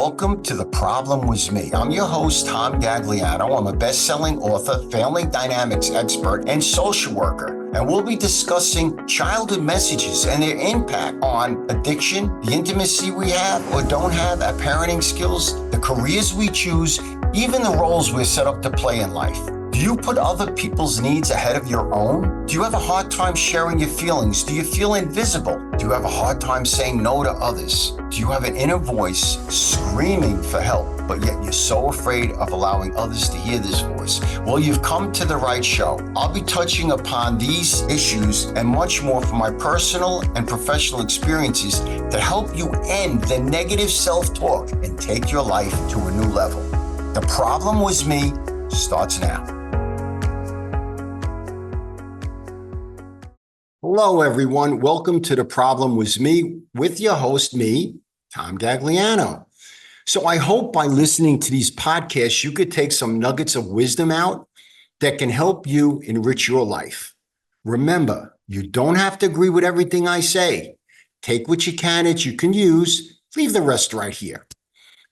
welcome to The Problem Was Me. I'm your host, Tom Gagliano. I'm a best-selling author, family dynamics expert, and social worker. And we'll be discussing childhood messages and their impact on addiction, the intimacy we have or don't have, our parenting skills, the careers we choose, even the roles we're set up to play in life. Do you put other people's needs ahead of your own? Do you have a hard time sharing your feelings? Do you feel invisible? Do you have a hard time saying no to others? Do you have an inner voice screaming for help, but yet you're so afraid of allowing others to hear this voice? Well, you've come to the right show. I'll be touching upon these issues and much more from my personal and professional experiences to help you end the negative self-talk and take your life to a new level. The Problem Was Me starts now. Hello, everyone. Welcome to The Problem Was Me with your host, me, Tom Gagliano. So I hope by listening to these podcasts, you could take some nuggets of wisdom out that can help you enrich your life. Remember, you don't have to agree with everything I say. Take what you can that you can use, leave the rest right here.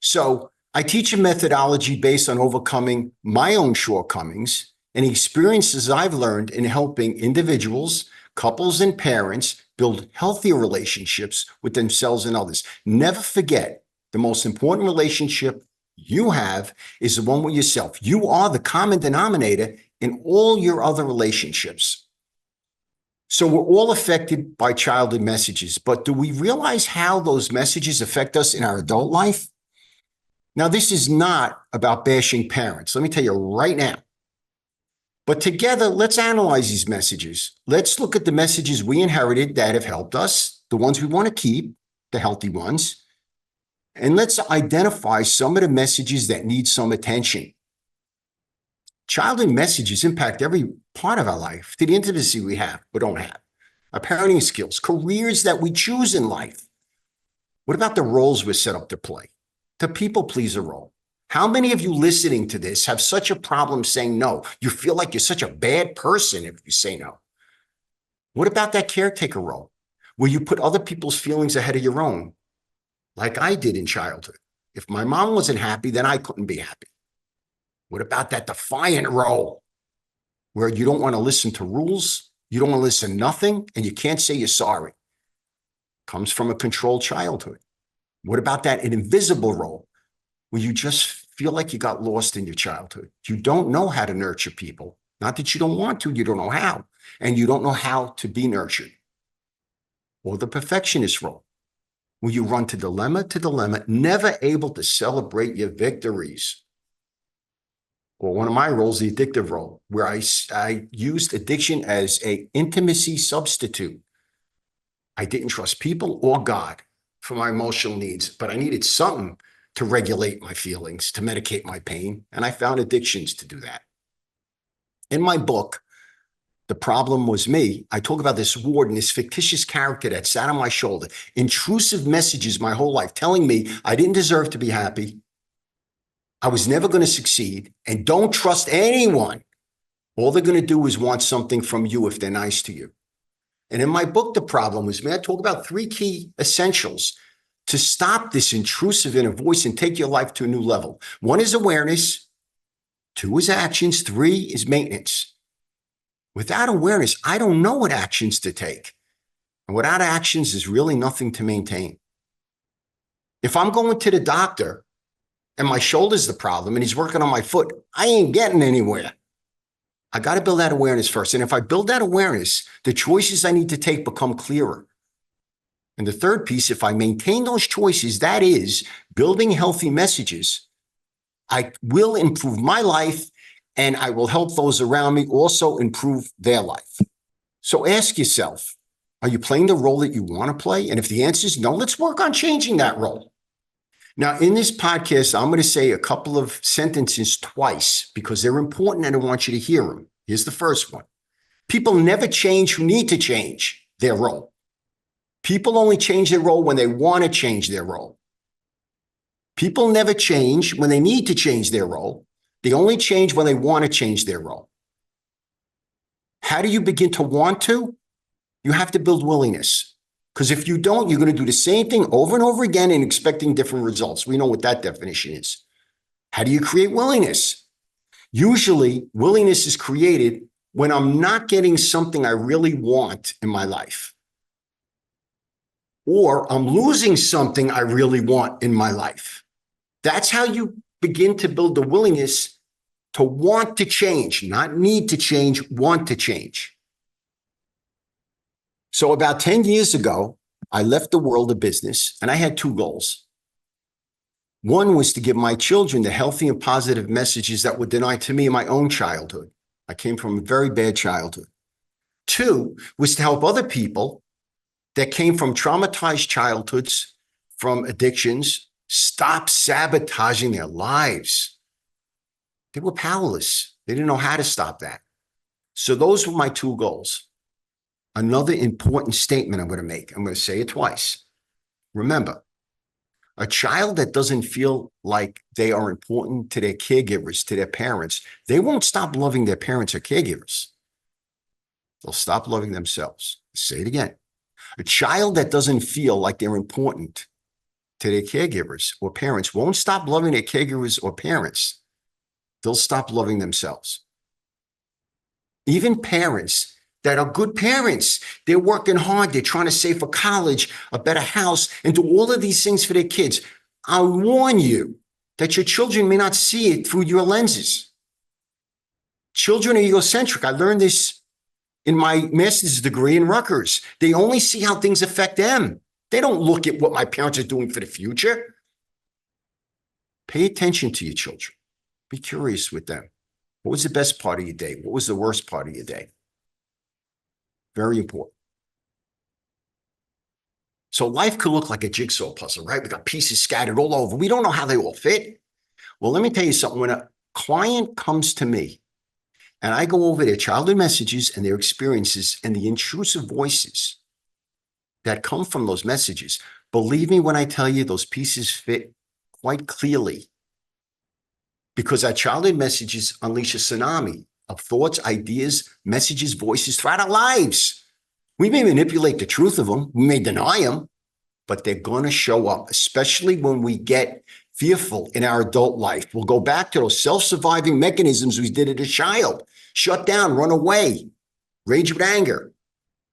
So I teach a methodology based on overcoming my own shortcomings and experiences I've learned in helping individuals, couples, and parents build healthier relationships with themselves and others. Never forget, the most important relationship you have is the one with yourself. You are the common denominator in all your other relationships. So we're all affected by childhood messages, but do we realize how those messages affect us in our adult life? Now, this is not about bashing parents. Let me tell you right now. But together, let's analyze these messages. Let's look at the messages we inherited that have helped us, the ones we want to keep, the healthy ones. And let's identify some of the messages that need some attention. Childhood messages impact every part of our life, to the intimacy we have but don't have, our parenting skills, careers that we choose in life. What about the roles we're set up to play? The people pleaser role. How many of you listening to this have such a problem saying no? You feel like you're such a bad person if you say no. What about that caretaker role, where you put other people's feelings ahead of your own, like I did in childhood? If my mom wasn't happy, then I couldn't be happy. What about that defiant role, where you don't want to listen to rules, you don't want to listen to nothing, and you can't say you're sorry? Comes from a controlled childhood. What about that invisible role, where you just feel like you got lost in your childhood? You don't know how to nurture people. Not that you don't want to, you don't know how. And you don't know how to be nurtured. Or the perfectionist role, where you run to dilemma, never able to celebrate your victories. Or one of my roles, the addictive role, where I used addiction as an intimacy substitute. I didn't trust people or God for my emotional needs, but I needed something to regulate my feelings, to medicate my pain, and I found addictions to do that. In my book, The Problem Was Me, I talk about this warden, this fictitious character that sat on my shoulder, intrusive messages my whole life telling me I didn't deserve to be happy, I was never going to succeed, and don't trust anyone. All they're going to do is want something from you if they're nice to you. And in my book, The Problem Was Me, I talk about 3 key essentials to stop this intrusive inner voice and take your life to a new level. 1 is awareness, 2 is actions, 3 is maintenance. Without awareness, I don't know what actions to take. And without actions, there's really nothing to maintain. If I'm going to the doctor and my shoulder's the problem and he's working on my foot, I ain't getting anywhere. I got to build that awareness first. And if I build that awareness, the choices I need to take become clearer. And the third piece, if I maintain those choices, that is building healthy messages, I will improve my life and I will help those around me also improve their life. So ask yourself, are you playing the role that you want to play? And if the answer is no, let's work on changing that role. Now, in this podcast, I'm going to say a couple of sentences twice because they're important and I want you to hear them. Here's the first one. People never change who need to change their role. People only change their role when they want to change their role. People never change when they need to change their role. They only change when they want to change their role. How do you begin to want to? You have to build willingness. Because if you don't, you're going to do the same thing over and over again and expecting different results. We know what that definition is. How do you create willingness? Usually, willingness is created when I'm not getting something I really want in my life, or I'm losing something I really want in my life. That's how you begin to build the willingness to want to change, not need to change, want to change. So about 10 years ago, I left the world of business and I had two goals. One was to give my children the healthy and positive messages that were denied to me in my own childhood. I came from a very bad childhood. Two was to help other people that came from traumatized childhoods, from addictions, stop sabotaging their lives. They were powerless. They didn't know how to stop that. So those were my two goals. Another important statement I'm going to make. I'm going to say it twice. Remember, a child that doesn't feel like they are important to their caregivers, to their parents, they won't stop loving their parents or caregivers. They'll stop loving themselves. Say it again. A child that doesn't feel like they're important to their caregivers or parents won't stop loving their caregivers or parents. They'll stop loving themselves. Even parents that are good parents, they're working hard, they're trying to save for college, a better house, and do all of these things for their kids. I warn you that your children may not see it through your lenses. Children are egocentric. I learned this in my master's degree in Rutgers. They only see how things affect them. They don't look at what my parents are doing for the future. Pay attention to your children. Be curious with them. What was the best part of your day? What was the worst part of your day? Very important. So life could look like a jigsaw puzzle, right? We got pieces scattered all over. We don't know how they all fit. Well, let me tell you something. When a client comes to me and I go over their childhood messages and their experiences and the intrusive voices that come from those messages, believe me when I tell you those pieces fit quite clearly, because our childhood messages unleash a tsunami of thoughts, ideas, messages, voices throughout our lives. We may manipulate the truth of them, we may deny them, but they're going to show up, especially when we get fearful in our adult life. We'll go back to those self-surviving mechanisms we did as a child. Shut down, run away, rage with anger.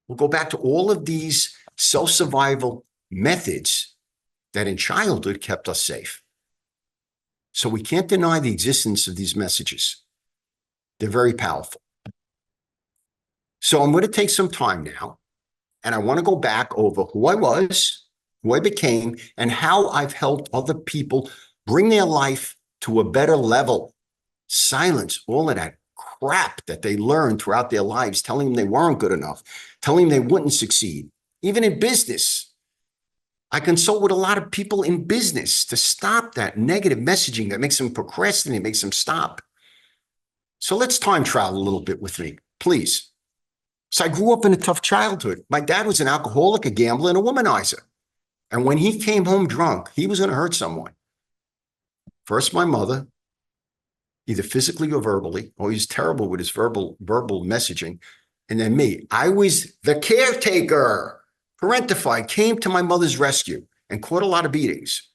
We'll go back to all of these self-survival methods that in childhood kept us safe. So we can't deny the existence of these messages. They're very powerful. So I'm going to take some time now, and I want to go back over who I was, who I became, and how I've helped other people bring their life to a better level. Silence all of that crap that they learned throughout their lives, telling them they weren't good enough, telling them they wouldn't succeed. Even in business, I consult with a lot of people in business to stop that negative messaging that makes them procrastinate, makes them stop. So let's time travel a little bit with me, please. So I grew up in a tough childhood. My dad was an alcoholic, a gambler, and a womanizer. And when he came home drunk, he was going to hurt someone. First, my mother, either physically or verbally. Oh, he's terrible with his verbal messaging. And then me. I was the caretaker, parentified, came to my mother's rescue and caught a lot of beatings.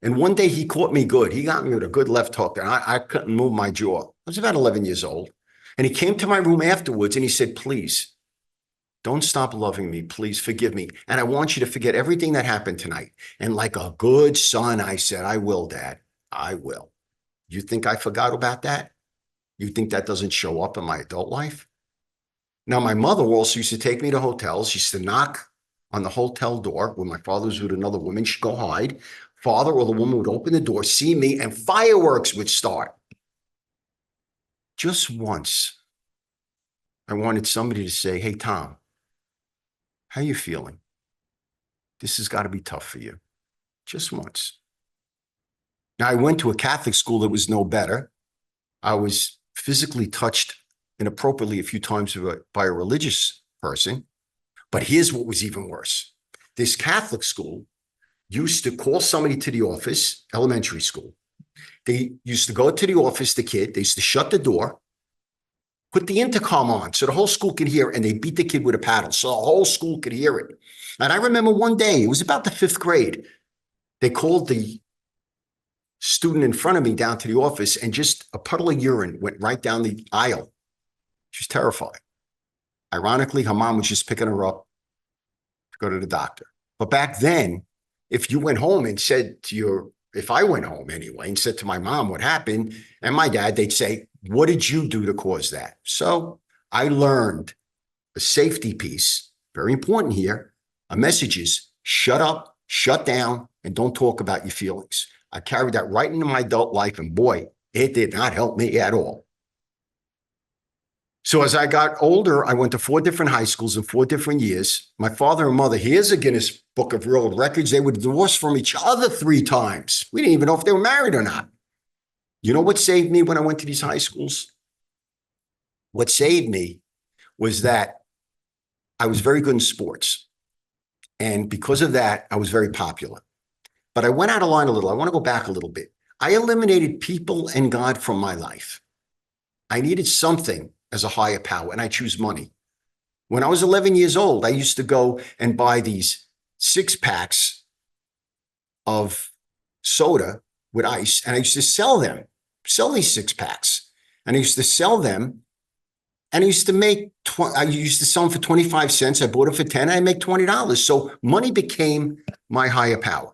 And one day he caught me good. He got me with a good left hook, and I couldn't move my jaw. I was about 11 years old. And he came to my room afterwards and he said, please, don't stop loving me. Please forgive me. And I want you to forget everything that happened tonight. And like a good son, I said, I will, Dad. I will. You think I forgot about that? You think that doesn't show up in my adult life? Now, my mother also used to take me to hotels. She used to knock on the hotel door when my father was with another woman. She'd go hide. Father or the woman would open the door, see me, and fireworks would start. Just once, I wanted somebody to say, hey, Tom, how you feeling? This has got to be tough for you. Just once. Now, I went to a Catholic school that was no better. I was physically touched inappropriately a few times by a religious person. But here's what was even worse. This Catholic school used to call somebody to the office, elementary school. They used to go to the office, the kid, they used to shut the door, put the intercom on so the whole school could hear, and they beat the kid with a paddle so the whole school could hear it. And I remember one day, it was about the 5th grade, they called the student in front of me down to the office, and just a puddle of urine went right down the aisle. She was terrified. Ironically, her mom was just picking her up to go to the doctor. But back then, if you went home and said to if I went home anyway and said to my mom what happened and my dad, they'd say, what did you do to cause that? So I learned a safety piece, very important here. A message is shut up, shut down, and don't talk about your feelings. I carried that right into my adult life, and boy, it did not help me at all. So as I got older, I went to 4 different high schools in 4 different years. My father and mother, here's a Guinness Book of World Records, they were divorced from each other 3 times. We didn't even know if they were married or not. You know what saved me when I went to these high schools? What saved me was that I was very good in sports. And because of that, I was very popular. But I went out of line a little. I want to go back a little bit. I eliminated people and God from my life. I needed something as a higher power, and I choose money. When I was 11 years old, I used to go and buy these 6-packs of soda with ice, and I used to sell these 6-packs. And I used to sell them, and I used to sell them for 25 cents. I bought it for 10, and I make $20. So money became my higher power.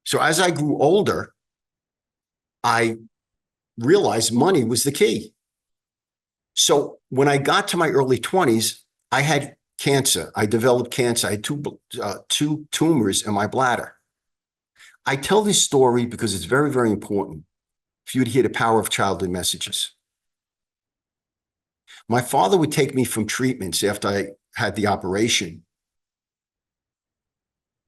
So as I grew older, I realized money was the key. So when I got to my early 20s, I had cancer. I developed cancer. I had two tumors in my bladder. I tell this story because it's very, very important for you to hear the power of childhood messages. My father would take me from treatments after I had the operation.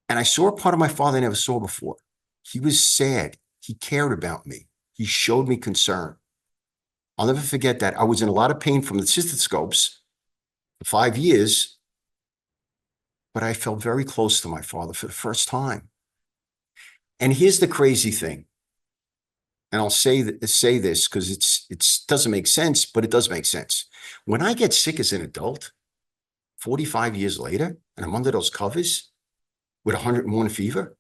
And I saw a part of my father I never saw before. He was sad. He cared about me. He showed me concern. I'll never forget that. I was in a lot of pain from the cystoscopes for 5 years, but I felt very close to my father for the first time. And here's the crazy thing. And I'll say this because it doesn't make sense, but it does make sense. When I get sick as an adult, 45 years later, and I'm under those covers with 101 fever,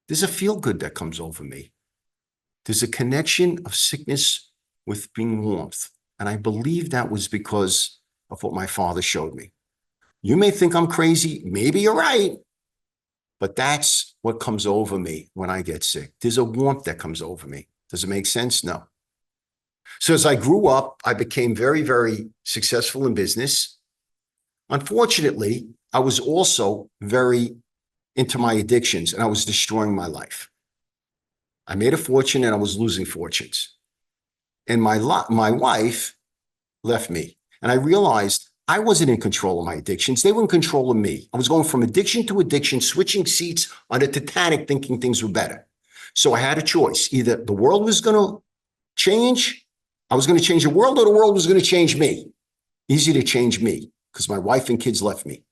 there's a feel-good that comes over me. There's a connection of sickness with being warmth. And I believe that was because of what my father showed me. You may think I'm crazy. Maybe you're right. But that's what comes over me when I get sick. There's a warmth that comes over me. Does it make sense? No. So as I grew up, I became very, very successful in business. Unfortunately, I was also very into my addictions, and I was destroying my life. I made a fortune, and I was losing fortunes. And my wife left me. And I realized I wasn't in control of my addictions. They were in control of me. I was going from addiction to addiction, switching seats on the Titanic, thinking things were better. So I had a choice. Either the world was going to change, I was going to change the world, or the world was going to change me. Easy to change me because my wife and kids left me.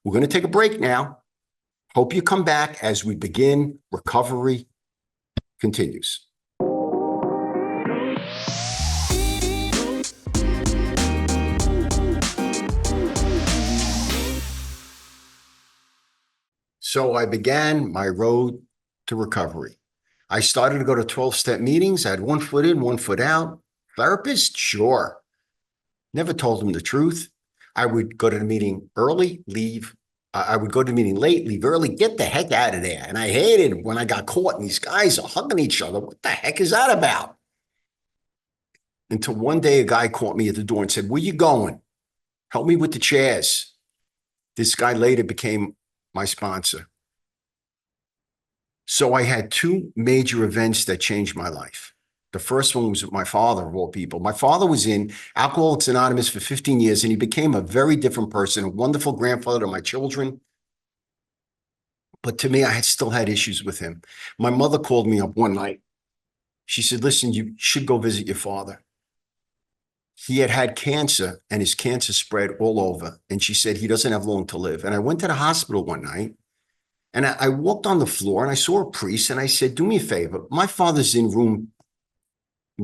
We're going to take a break now. Hope you come back as we begin. Recovery continues. So I began my road to recovery. I started to go to 12-step meetings. I had 1 foot in, 1 foot out. Therapist? Sure. Never told them the truth. I would go to the meeting early, leave. I would go to the meeting late, leave early, get the heck out of there. And I hated when I got caught and these guys are hugging each other. What the heck is that about? Until one day a guy caught me at the door and said, where you going? Help me with the chairs. This guy later became my sponsor. So I had 2 major events that changed my life. The first one was with my father, of all people. My father was in Alcoholics Anonymous for 15 years, and he became a very different person, a wonderful grandfather to my children. But to me, I still had issues with him. My mother called me up one night. She said, listen, you should go visit your father. He had had cancer, and his cancer spread all over. And she said, he doesn't have long to live. And I went to the hospital one night, and I walked on the floor, and I saw a priest, and I said, do me a favor. My father's in room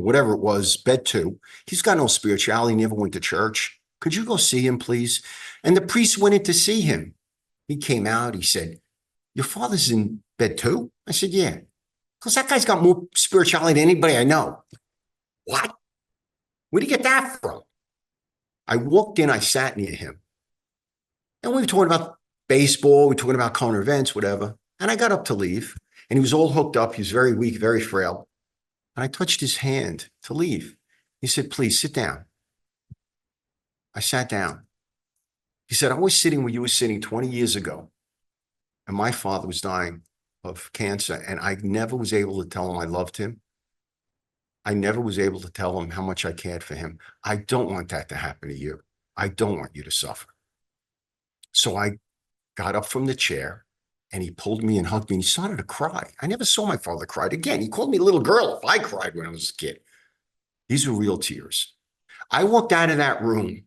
whatever it was, bed 2. He's got no spirituality, never went to church. Could you go see him, please? And the priest went in to see him. He came out. He said, your father's in bed 2? I said, yeah. Because that guy's got more spirituality than anybody I know. What? Where'd he get that from? I walked in, I sat near him. And we were talking about baseball, we were talking about current events, whatever. And I got up to leave. And he was all hooked up. He was very weak, very frail. And I touched his hand to leave. He said, please sit down. I sat down. He said, I was sitting where you were sitting 20 years ago. And my father was dying of cancer. And I never was able to tell him I loved him. I never was able to tell him how much I cared for him. I don't want that to happen to you. I don't want you to suffer. So I got up from the chair and he pulled me and hugged me and he started to cry. I never saw my father cry again. He called me a little girl if I cried when I was a kid. These were real tears. I walked out of that room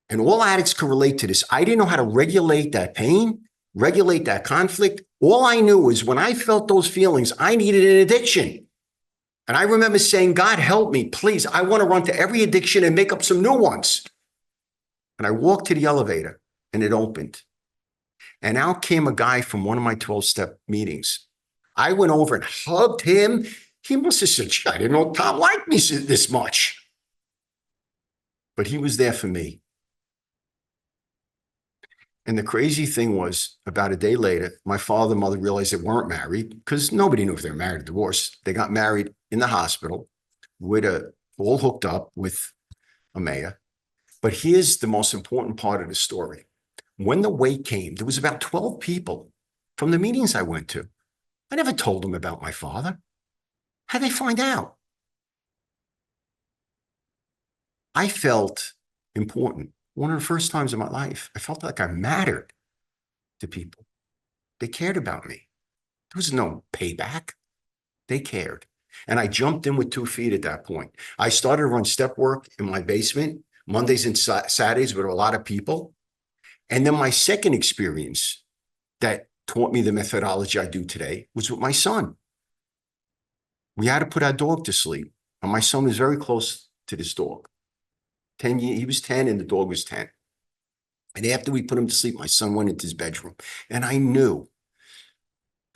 and all addicts can relate to this. I didn't know how to regulate that pain, regulate that conflict. All I knew was when I felt those feelings, I needed an addiction. And I remember saying, God, help me, please. I want to run to every addiction and make up some new ones. And I walked to the elevator and it opened. And out came a guy from one of my 12-step meetings. I went over and hugged him. He must have said, I didn't know Tom liked me this much. But he was there for me. And the crazy thing was, about a day later, my father and mother realized they weren't married because nobody knew if they were married or divorced. They got married in the hospital with all hooked up with a mayor. But here's the most important part of the story. When the wake came, there was about 12 people from the meetings I went to. I never told them about my father. How'd they find out? I felt important. One of the first times in my life, I felt like I mattered to people. They cared about me. There was no payback. They cared. And I jumped in with 2 feet at that point. I started to run step work in my basement, Mondays and Saturdays with a lot of people. And then my second experience that taught me the methodology I do today was with my son. We had to put our dog to sleep. And my son was very close to this dog. 10 years, he was 10 and the dog was 10. And after we put him to sleep, my son went into his bedroom. And I knew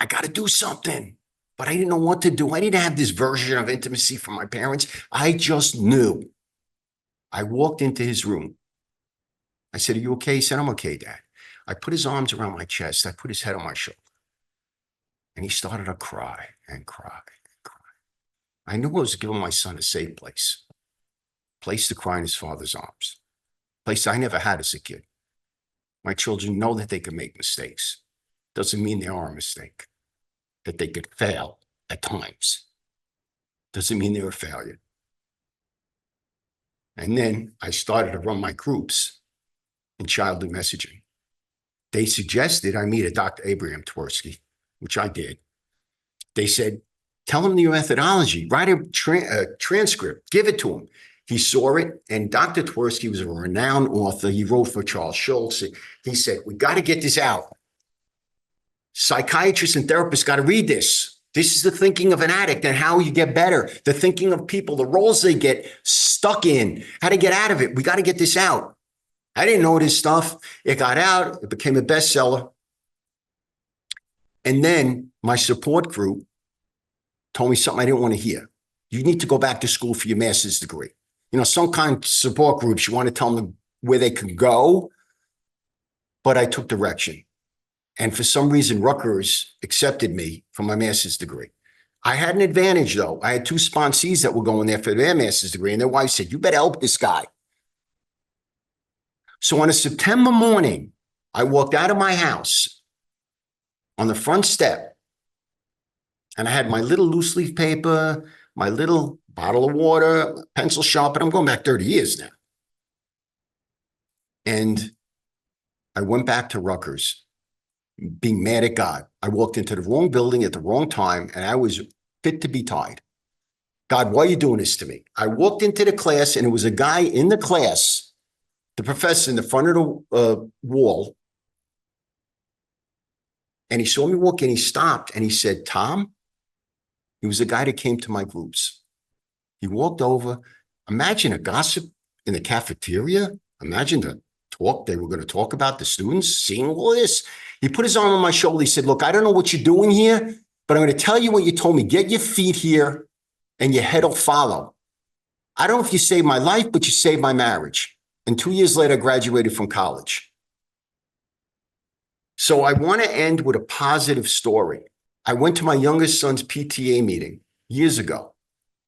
I got to do something, but I didn't know what to do. I didn't have this version of intimacy from my parents. I just knew. I walked into his room. I said, are you okay? He said, I'm okay, Dad. I put his arms around my chest. I put his head on my shoulder. And he started to cry and cry and cry. I knew I was giving my son a safe place. Place to cry in his father's arms. Place I never had as a kid. My children know that they can make mistakes. Doesn't mean they are a mistake. That they could fail at times. Doesn't mean they're a failure. And then I started to run my groups in childhood messaging. They suggested I meet a Dr. Abraham Twersky, which I did. They said, tell him your methodology, write a transcript, give it to him. He saw it, and Dr. Twersky was a renowned author. He wrote for Charles Schultz. He said, we got to get this out. Psychiatrists and therapists got to read this. This is the thinking of an addict and how you get better. The thinking of people, the roles they get stuck in, how to get out of it. We got to get this out. I didn't know this stuff. It got out. It became a bestseller. And then my support group told me something I didn't want to hear. You need to go back to school for your master's degree. You know, some kind of support groups, you want to tell them where they can go. But I took direction. And for some reason, Rutgers accepted me for my master's degree. I had an advantage, though. I had 2 sponsees that were going there for their master's degree. And their wife said, you better help this guy. So on a September morning, I walked out of my house on the front step. And I had my little loose leaf paper, my little bottle of water, pencil sharpener. I'm going back 30 years now. And I went back to Rutgers, being mad at God. I walked into the wrong building at the wrong time, and I was fit to be tied. God, why are you doing this to me? I walked into the class, and it was a guy in the class, the professor in the front of the wall, and he saw me walk in. He stopped, and he said, Tom, he was the guy that came to my groups. He walked over. Imagine a gossip in the cafeteria. Imagine the talk they were going to talk about, the students seeing all this. He put his arm on my shoulder. He said, look, I don't know what you're doing here, but I'm going to tell you what you told me. Get your feet here and your head will follow. I don't know if you saved my life, but you saved my marriage. And 2 years later, I graduated from college. So I want to end with a positive story. I went to my youngest son's PTA meeting years ago.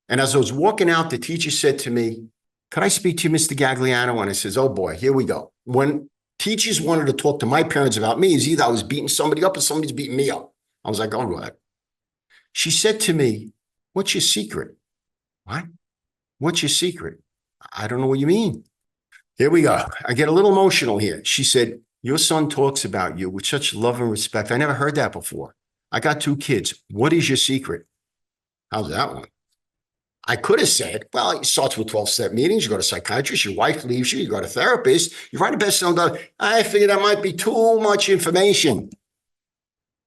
And as I was walking out, the teacher said to me, could I speak to you, Mr. Gagliano? And I says, oh boy, here we go. When teachers wanted to talk to my parents about me, is either I was beating somebody up or somebody's beating me up. I was like, oh, go ahead. She said to me, what's your secret? What? What's your secret? I don't know what you mean. Here we go. I get a little emotional here. She said, your son talks about you with such love and respect. I never heard that before. I got 2 kids. What is your secret? How's that one? I could have said, well, it starts with 12-step meetings. You go to a psychiatrist, your wife leaves you, you go to a therapist, you write a bestseller. I figured that might be too much information.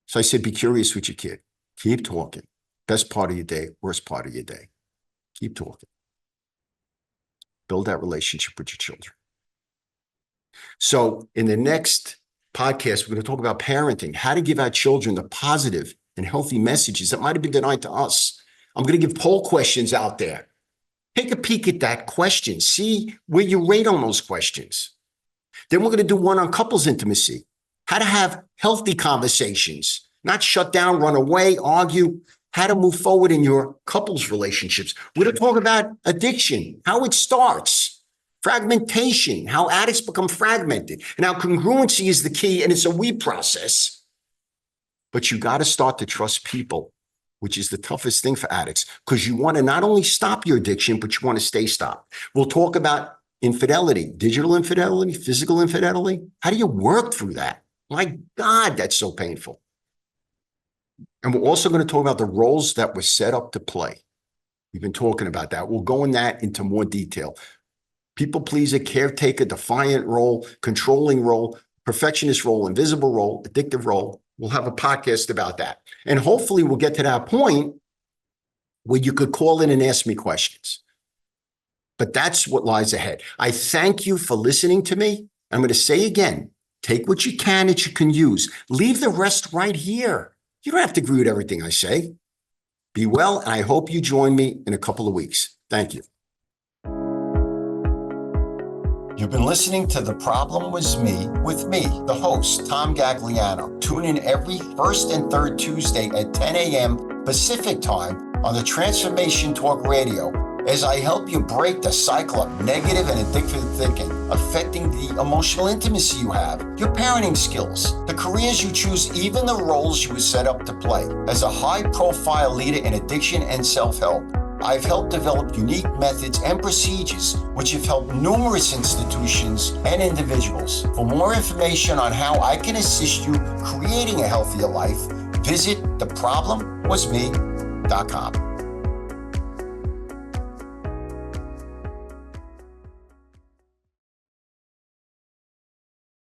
So I said, be curious with your kid. Keep talking. Best part of your day, worst part of your day. Keep talking. Build that relationship with your children. So in the next podcast, we're going to talk about parenting, how to give our children the positive and healthy messages that might have been denied to us. I'm going to give poll questions out there. Take a peek at that question. See where you rate on those questions. Then we're going to do one on couples intimacy, how to have healthy conversations, not shut down, run away, argue, how to move forward in your couples relationships. We're going to talk about addiction, how it starts, fragmentation, how addicts become fragmented, and how congruency is the key, and it's a we process. But you got to start to trust people, which is the toughest thing for addicts, because you want to not only stop your addiction, but you want to stay stopped. We'll talk about infidelity, digital infidelity, physical infidelity. How do you work through that? My God, that's so painful. And we're also going to talk about the roles that we're set up to play. We've been talking about that. We'll go in that into more detail. People pleaser, caretaker, defiant role, controlling role, perfectionist role, invisible role, addictive role. We'll have a podcast about that. And hopefully we'll get to that point where you could call in and ask me questions. But that's what lies ahead. I thank you for listening to me. I'm going to say again, take what you can that you can use. Leave the rest right here. You don't have to agree with everything I say. Be well, and I hope you join me in a couple of weeks. Thank you. You've been listening to The Problem Was Me with me, the host, Tom Gagliano. Tune in every first and third Tuesday at 10 a.m. Pacific time on the Transformation Talk Radio as I help you break the cycle of negative and addictive thinking, affecting the emotional intimacy you have, your parenting skills, the careers you choose, even the roles you were set up to play. As a high-profile leader in addiction and self-help, I've helped develop unique methods and procedures which have helped numerous institutions and individuals. For more information on how I can assist you creating a healthier life, visit theproblemwasme.com.